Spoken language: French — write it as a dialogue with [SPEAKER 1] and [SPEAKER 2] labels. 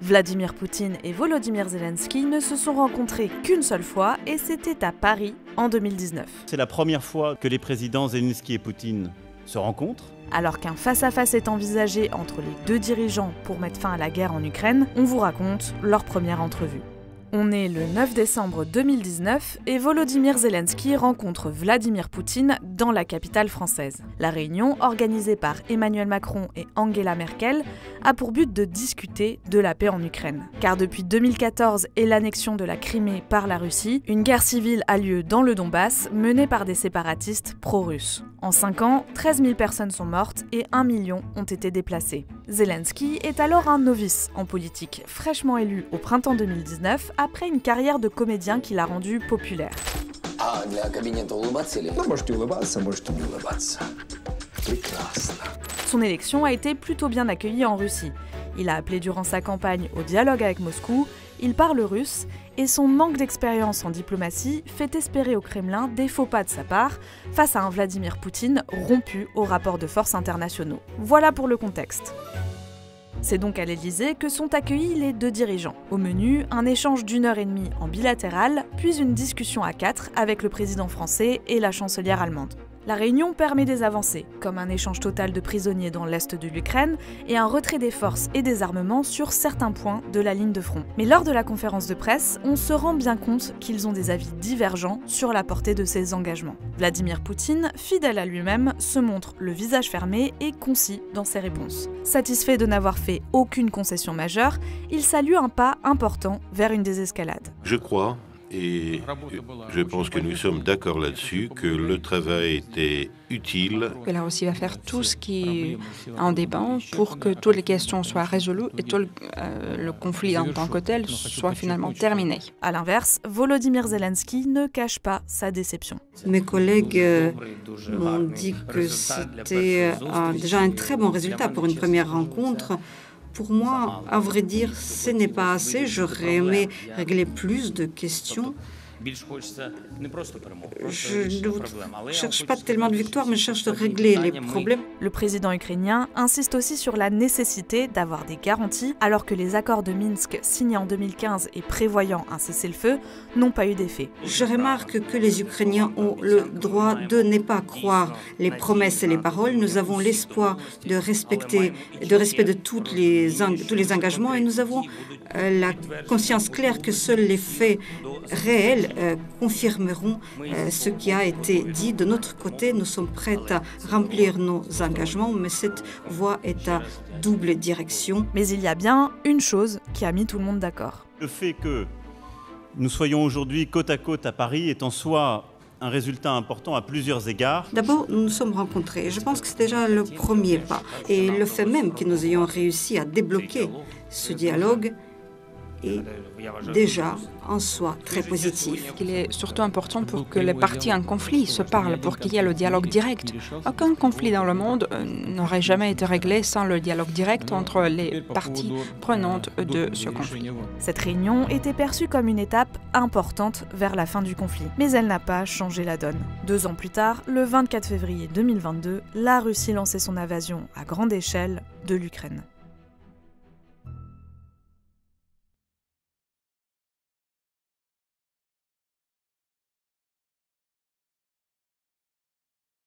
[SPEAKER 1] Vladimir Poutine et Volodymyr Zelensky ne se sont rencontrés qu'une seule fois et c'était à Paris en 2019.
[SPEAKER 2] C'est la première fois que les présidents Zelensky et Poutine se rencontrent.
[SPEAKER 1] Alors qu'un face-à-face est envisagé entre les deux dirigeants pour mettre fin à la guerre en Ukraine, on vous raconte leur première entrevue. On est le 9 décembre 2019 et Volodymyr Zelensky rencontre Vladimir Poutine dans la capitale française. La réunion, organisée par Emmanuel Macron et Angela Merkel, a pour but de discuter de la paix en Ukraine. Car depuis 2014 et l'annexion de la Crimée par la Russie, une guerre civile a lieu dans le Donbass, menée par des séparatistes pro-russes. En 5 ans, 13 000 personnes sont mortes et 1 million ont été déplacées. Zelensky est alors un novice en politique, fraîchement élu au printemps 2019 après une carrière de comédien qui l'a rendu populaire. Son élection a été plutôt bien accueillie en Russie. Il a appelé durant sa campagne au dialogue avec Moscou, il parle russe et son manque d'expérience en diplomatie fait espérer au Kremlin des faux pas de sa part face à un Vladimir Poutine rompu aux rapports de force internationaux. Voilà pour le contexte. C'est donc à l'Élysée que sont accueillis les deux dirigeants. Au menu, un échange d'1h30 en bilatéral, puis une discussion à 4 avec le président français et la chancelière allemande. La réunion permet des avancées, comme un échange total de prisonniers dans l'est de l'Ukraine et un retrait des forces et des armements sur certains points de la ligne de front. Mais lors de la conférence de presse, on se rend bien compte qu'ils ont des avis divergents sur la portée de ces engagements. Vladimir Poutine, fidèle à lui-même, se montre le visage fermé et concis dans ses réponses. Satisfait de n'avoir fait aucune concession majeure, il salue un pas important vers une désescalade.
[SPEAKER 3] Je crois, et je pense que nous sommes d'accord là-dessus, que le travail était utile.
[SPEAKER 4] Que la Russie va faire tout ce qui en dépend pour que toutes les questions soient résolues et tout le conflit en tant que tel soit finalement terminé.
[SPEAKER 1] A l'inverse, Volodymyr Zelensky ne cache pas sa déception.
[SPEAKER 5] Mes collègues m'ont dit que c'était déjà un très bon résultat pour une première rencontre. Pour moi, à vrai dire, ce n'est pas assez. J'aurais aimé régler plus de questions. Je ne cherche pas tellement de victoire, mais je cherche de régler les problèmes.
[SPEAKER 1] Le président ukrainien insiste aussi sur la nécessité d'avoir des garanties, alors que les accords de Minsk signés en 2015 et prévoyant un cessez-le-feu n'ont pas eu d'effet.
[SPEAKER 5] Je remarque que les Ukrainiens ont le droit de ne pas croire les promesses et les paroles. Nous avons l'espoir de respect de tous les engagements et nous avons la conscience claire que seuls les faits réels confirmeront ce qui a été dit. De notre côté, nous sommes prêts à remplir nos engagements, mais cette voie est à double direction.
[SPEAKER 1] Mais il y a bien une chose qui a mis tout le monde d'accord.
[SPEAKER 2] Le fait que nous soyons aujourd'hui côte à côte à Paris est en soi un résultat important à plusieurs égards.
[SPEAKER 5] D'abord, nous nous sommes rencontrés. Je pense que c'est déjà le premier pas. Et le fait même que nous ayons réussi à débloquer ce dialogue est déjà en soi très positif.
[SPEAKER 4] Il est surtout important pour que les parties en conflit se parlent, pour qu'il y ait le dialogue direct. Aucun conflit dans le monde n'aurait jamais été réglé sans le dialogue direct entre les parties prenantes de ce conflit.
[SPEAKER 1] Cette réunion était perçue comme une étape importante vers la fin du conflit, mais elle n'a pas changé la donne. 2 ans plus tard, le 24 février 2022, la Russie lançait son invasion à grande échelle de l'Ukraine.